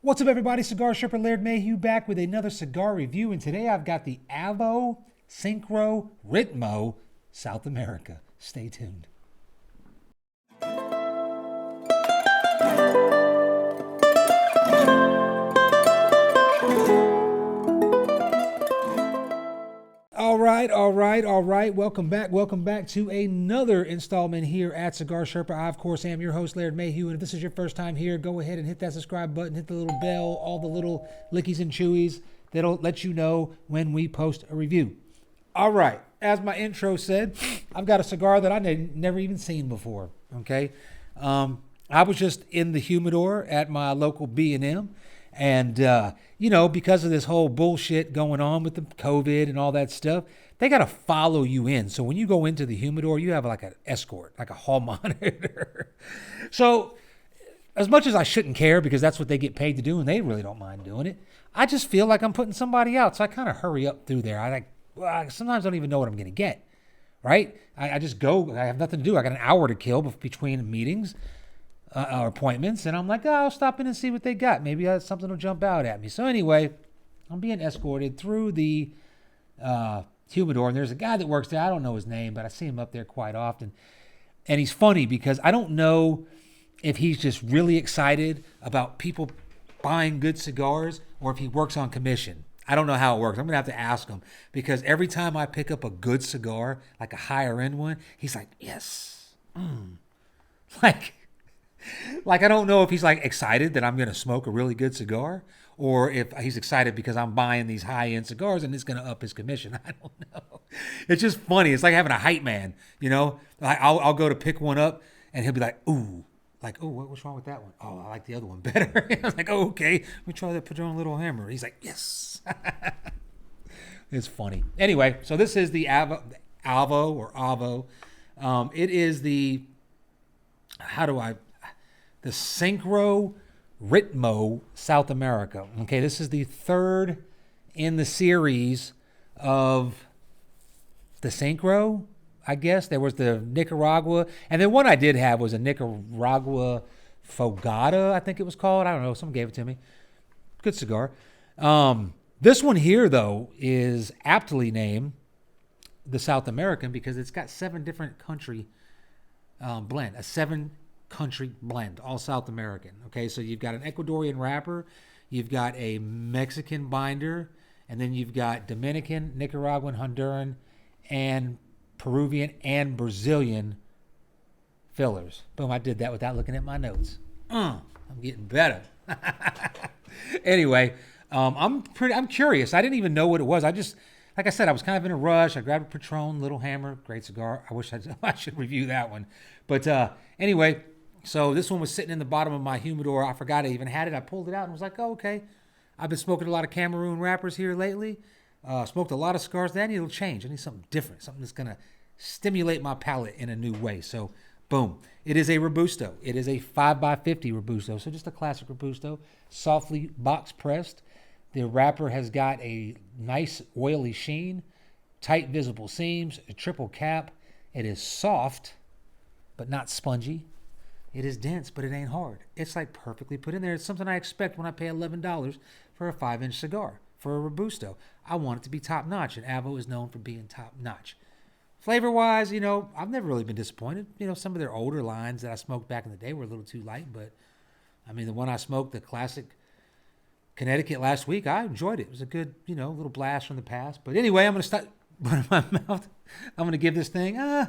What's up, everybody? Cigar Sherpa Laird Mayhew back with another cigar review, and today I've got the Avo Syncro Ritmo South America. Stay tuned. All right. Welcome back to another installment here at Cigar Sherpa. I, of course, am your host, Laird Mayhew, and if this is your first time here, go ahead and hit that subscribe button, hit the little bell, all the little lickies and chewies that'll let you know when we post a review. All right, as my intro said, I've got a cigar that I've never even seen before, okay? I was just in the humidor at my local B&M, and, because of this whole bullshit going on with the COVID and all that stuff, they got to follow you in. So when you go into the humidor, you have like an escort, like a hall monitor. So as much as I shouldn't care because that's what they get paid to do and they really don't mind doing it, I just feel like I'm putting somebody out. So I kind of hurry up through there. I sometimes don't even know what I'm going to get, right? I just go. I have nothing to do. I got an hour to kill between meetings or appointments. And I'm like, I'll stop in and see what they got. Maybe something will jump out at me. So anyway, I'm being escorted through the humidor, and there's a guy that works there. I don't know his name, but I see him up there quite often. And he's funny because I don't know if he's just really excited about people buying good cigars or if he works on commission. I don't know how it works. I'm going to have to ask him because every time I pick up a good cigar, like a higher end one, he's like, yes. Like I don't know if he's like excited that I'm going to smoke a really good cigar or if he's excited because I'm buying these high-end cigars and it's going to up his commission. I don't know. It's just funny. It's like having a hype man, Like I'll go to pick one up and he'll be like, ooh. Like, oh, what's wrong with that one? Oh, I like the other one better. I was like, oh, okay. Let me try that Padron Little Hammer. He's like, yes. It's funny. Anyway, so this is the Avo. It is the Syncro Ritmo South America. Okay, this is the third in the series of the Syncro, I guess. There was the Nicaragua, and then one I did have was a Nicaragua Fogata, I think it was called. I don't know. Someone gave it to me. Good cigar. This one here, though, is aptly named the South American because it's got 7 different country blend, a 7-country blend, all South American. Okay, so you've got an Ecuadorian wrapper, you've got a Mexican binder, and then you've got Dominican, Nicaraguan, Honduran, and Peruvian and Brazilian fillers. Boom, I did that without looking at my notes. I'm getting better. Anyway, I'm curious. I didn't even know what it was. Like I said, I was kind of in a rush. I grabbed a Patron Little Hammer, great cigar. I wish I should review that one. But anyway, so this one was sitting in the bottom of my humidor. I forgot I even had it. I pulled it out and was like, oh, okay. I've been smoking a lot of Cameroon wrappers here lately. Smoked a lot of cigars. I need a change. I need something different, something that's going to stimulate my palate in a new way. So, boom. It is a Robusto. It is a 5x50 Robusto. So just a classic Robusto, softly box pressed. The wrapper has got a nice oily sheen, tight visible seams, a triple cap. It is soft, but not spongy. It is dense, but it ain't hard. It's like perfectly put in there. It's something I expect when I pay $11 for a 5-inch cigar. For a Robusto, I want it to be top notch, and Avo is known for being top notch. Flavor wise, I've never really been disappointed. Some of their older lines that I smoked back in the day were a little too light, but I mean, the one I smoked, the classic Connecticut last week, I enjoyed it. It was a good, little blast from the past. But anyway, I'm going to start running my mouth. I'm going to give this thing, I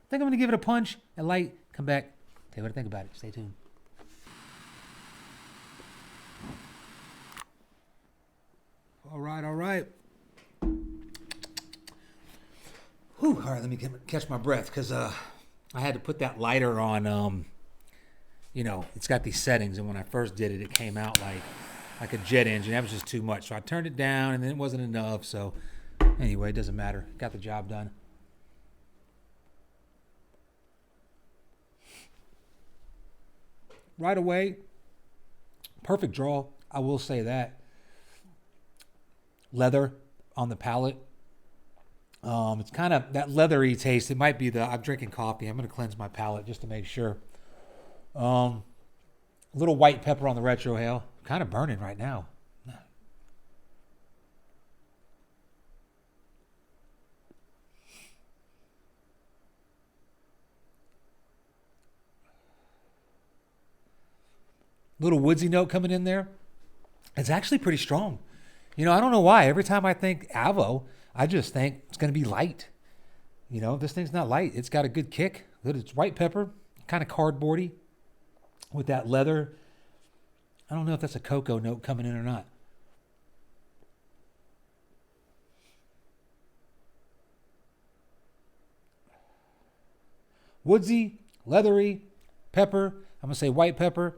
think I'm going to give it a punch, a light, come back, tell you what I think about it. Stay tuned. All right. Whew, all right, let me catch my breath because I had to put that lighter on. It's got these settings, and when I first did it, it came out like a jet engine. That was just too much. So I turned it down, and then it wasn't enough. So anyway, it doesn't matter. Got the job done. Right away, perfect draw. I will say that. Leather on the palate. It's kind of that leathery taste. It might be I'm drinking coffee. I'm going to cleanse my palate just to make sure. A little white pepper on the retrohale. kind of burning right now. Little woodsy note coming in there. It's actually pretty strong. You know, I don't know why. Every time I think Avo, I just think it's going to be light. You know, this thing's not light. It's got a good kick. It's white pepper, kind of cardboardy with that leather. I don't know if that's a cocoa note coming in or not. Woodsy, leathery, pepper. I'm going to say white pepper.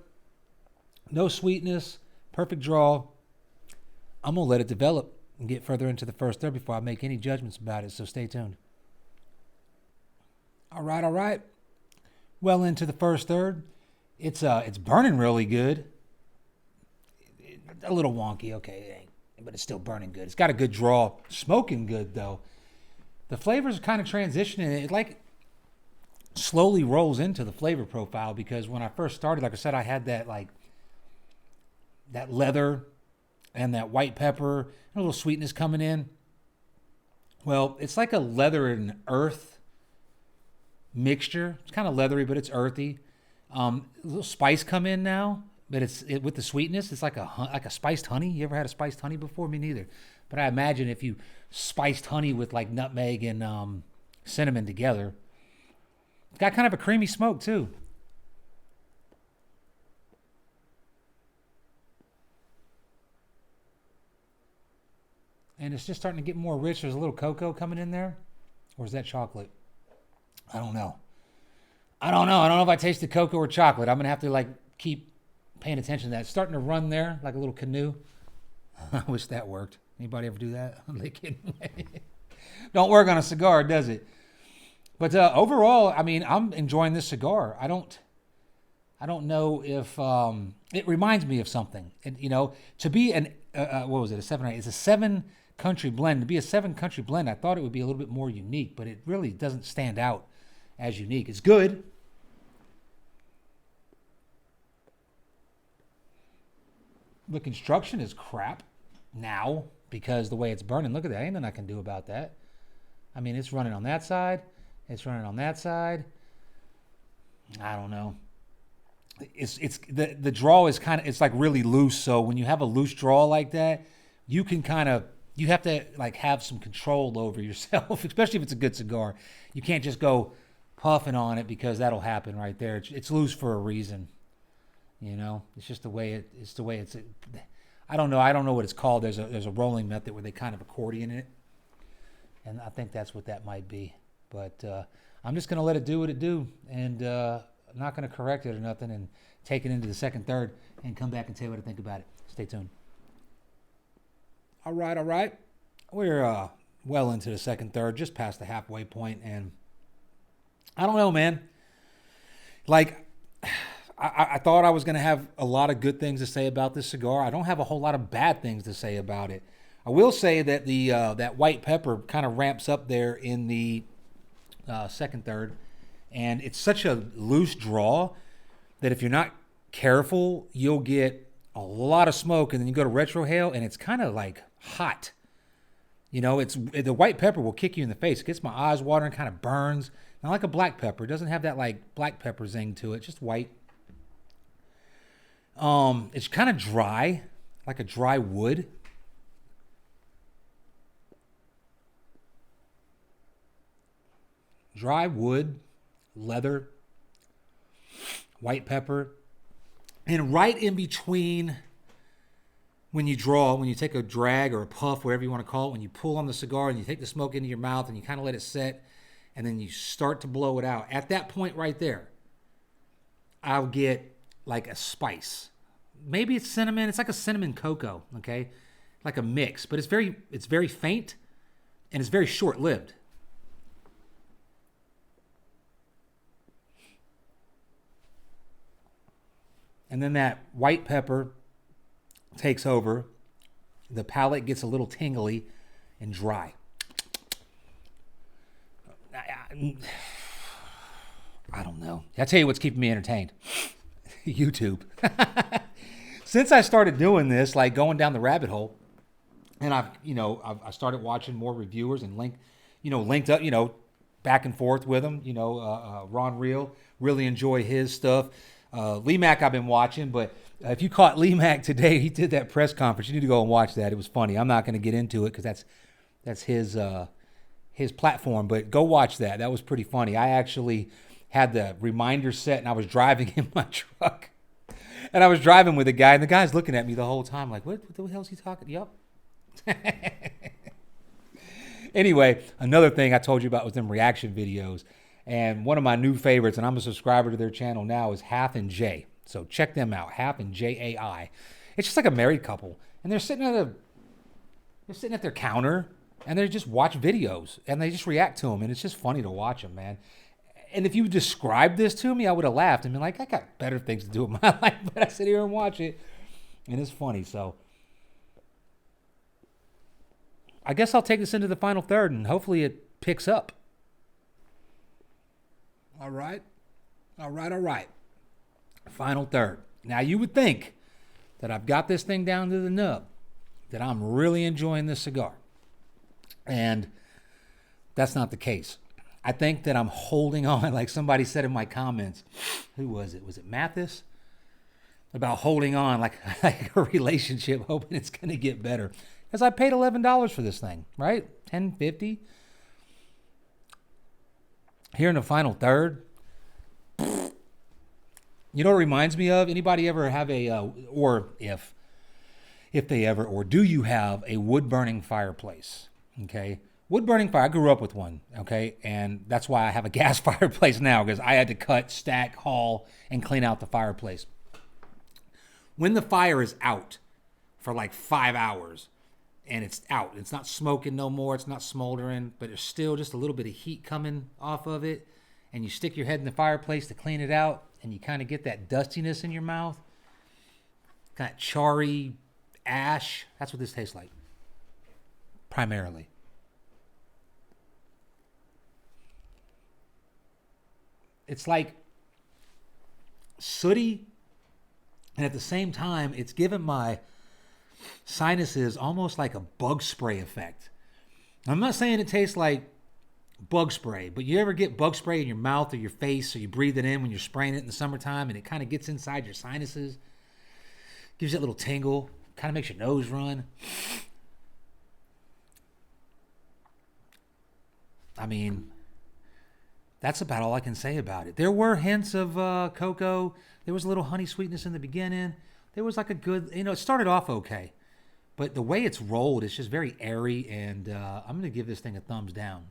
No sweetness, perfect draw. I'm going to let it develop and get further into the first third before I make any judgments about it, so stay tuned. All right. Well into the first third. It's burning really good. A little wonky, okay, but it's still burning good. It's got a good draw. Smoking good, though. The flavors are kind of transitioning. It like slowly rolls into the flavor profile because when I first started, like I said, I had that like that leather and that white pepper, and a little sweetness coming in. Well, it's like a leather and earth mixture. It's kind of leathery, but it's earthy. A little spice come in now, but with the sweetness, it's like a spiced honey. You ever had a spiced honey before? Me neither. But I imagine if you spiced honey with like nutmeg and cinnamon together, it's got kind of a creamy smoke too. And it's just starting to get more rich. There's a little cocoa coming in there. Or is that chocolate? I don't know. I don't know if I tasted cocoa or chocolate. I'm going to have to like keep paying attention to that. It's starting to run there like a little canoe. I wish that worked. Anybody ever do that? Don't work on a cigar, does it? But overall, I mean, I'm enjoying this cigar. I don't know if it reminds me of something. And, you know, to be what was it? A 7 or 8? It's a 7-country blend. To be a 7-country blend, I thought it would be a little bit more unique, but it really doesn't stand out as unique. It's good. The construction is crap now because the way it's burning. Look at that. Ain't nothing I can do about that. I mean, it's running on that side. It's running on that side. I don't know. It's the draw is kind of, it's like really loose. So when you have a loose draw like that, you have to like have some control over yourself, especially if it's a good cigar. You can't just go puffing on it because that'll happen right there. It's loose for a reason. You know, it's just the way it's. I don't know what it's called. There's a rolling method where they kind of accordion it, and I think that's what that might be. But I'm just gonna let it do what it do, and I'm not gonna correct it or nothing, and take it into the second, third, and come back and tell you what I think about it. Stay tuned. All right. We're well into the second, third, just past the halfway point, and I don't know, man. Like. I thought I was going to have a lot of good things to say about this cigar. I don't have a whole lot of bad things to say about it. I will say that the that white pepper kind of ramps up there in the second, third, and it's such a loose draw that if you're not careful, you'll get a lot of smoke, and then you go to retrohale, and it's kind of like hot. You know, the white pepper will kick you in the face. It gets my eyes watering, kind of burns. Not like a black pepper. It doesn't have that like black pepper zing to it. Just white. It's kind of dry, like a dry wood. Dry wood, leather, white pepper, and right in between when you take a drag or a puff, whatever you want to call it, when you pull on the cigar and you take the smoke into your mouth and you kind of let it set and then you start to blow it out. At that point right there, I'll get like a spice. Maybe it's cinnamon. It's like a cinnamon cocoa, okay? Like a mix, but it's very faint and it's very short-lived. And then that white pepper takes over. The palate gets a little tingly and dry. I don't know. I'll tell you what's keeping me entertained. YouTube. since I started doing this, like going down the rabbit hole, and I started watching more reviewers and linked up, back and forth with them. Ron Real, really enjoy his stuff. Lee Mack I've been watching, but if you caught Lee Mack today, he did that press conference. You need to go and watch that. It was funny. I'm not going to get into it because that's his platform, but go watch that. That was pretty funny. I actually had the reminder set, and I was driving in my truck, and I was driving with a guy, and the guy's looking at me the whole time like, what the hell is he talking? Yup. Anyway, another thing I told you about was them reaction videos. And one of my new favorites, and I'm a subscriber to their channel now, is Half and Jay. So check them out, Half and Jai. It's just like a married couple. And they're sitting at their counter, and they just watch videos, and they just react to them. And it's just funny to watch them, man. And if you described this to me, I would have laughed and been like, I got better things to do in my life. But I sit here and watch it, and it's funny. So I guess I'll take this into the final third, and hopefully it picks up. All right. Final third. Now, you would think that I've got this thing down to the nub, that I'm really enjoying this cigar. And that's not the case. I think that I'm holding on, like somebody said in my comments. Who was it? Was it Mathis? About holding on like a relationship, hoping it's going to get better. Because I paid $11 for this thing, right? $10.50. Here in the final third. You know what it reminds me of? Anybody ever have or if they ever, or do you have a wood-burning fireplace? Okay. Wood-burning fire, I grew up with one, okay? And that's why I have a gas fireplace now, because I had to cut, stack, haul, and clean out the fireplace. When the fire is out for like 5 hours, and it's out, it's not smoking no more, it's not smoldering, but there's still just a little bit of heat coming off of it, and you stick your head in the fireplace to clean it out, and you kind of get that dustiness in your mouth, kind of charry ash. That's what this tastes like, primarily. It's like sooty, and at the same time, it's given my sinuses almost like a bug spray effect. I'm not saying it tastes like bug spray, but you ever get bug spray in your mouth or your face, or you breathe it in when you're spraying it in the summertime, and it kind of gets inside your sinuses, gives you a little tingle, kind of makes your nose run. I mean, that's about all I can say about it. There were hints of cocoa. There was a little honey sweetness in the beginning. There was like a good, it started off okay. But the way it's rolled, it's just very airy, and I'm going to give this thing a thumbs down.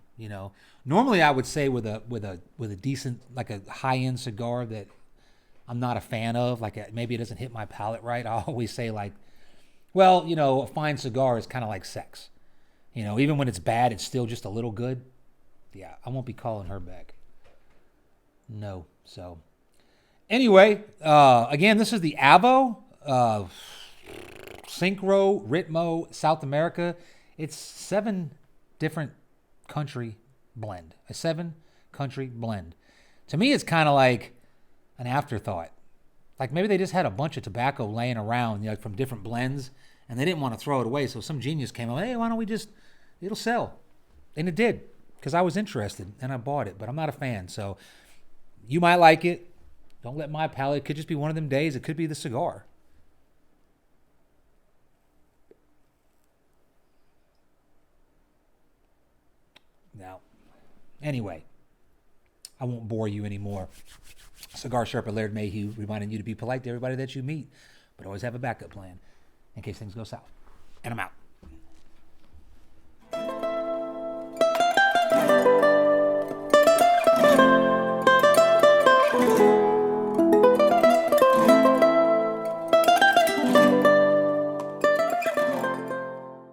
Normally I would say with a decent, like a high-end cigar that I'm not a fan of, like maybe it doesn't hit my palate right, I always say like, well, a fine cigar is kind of like sex. Even when it's bad, it's still just a little good. Yeah, I won't be calling her back. No. So anyway, again, this is the Avo Syncro Ritmo South America. It's 7 different country blend. A 7-country blend. To me, it's kind of like an afterthought. Like maybe they just had a bunch of tobacco laying around, from different blends, and they didn't want to throw it away. So some genius came up, hey, why don't we it'll sell. And it did, because I was interested and I bought it, but I'm not a fan. So you might like it. Don't let my palate, it could just be one of them days. It could be the cigar. Now, anyway, I won't bore you anymore. Cigar Sherpa, Laird Mayhew, reminding you to be polite to everybody that you meet, but always have a backup plan in case things go south. And I'm out.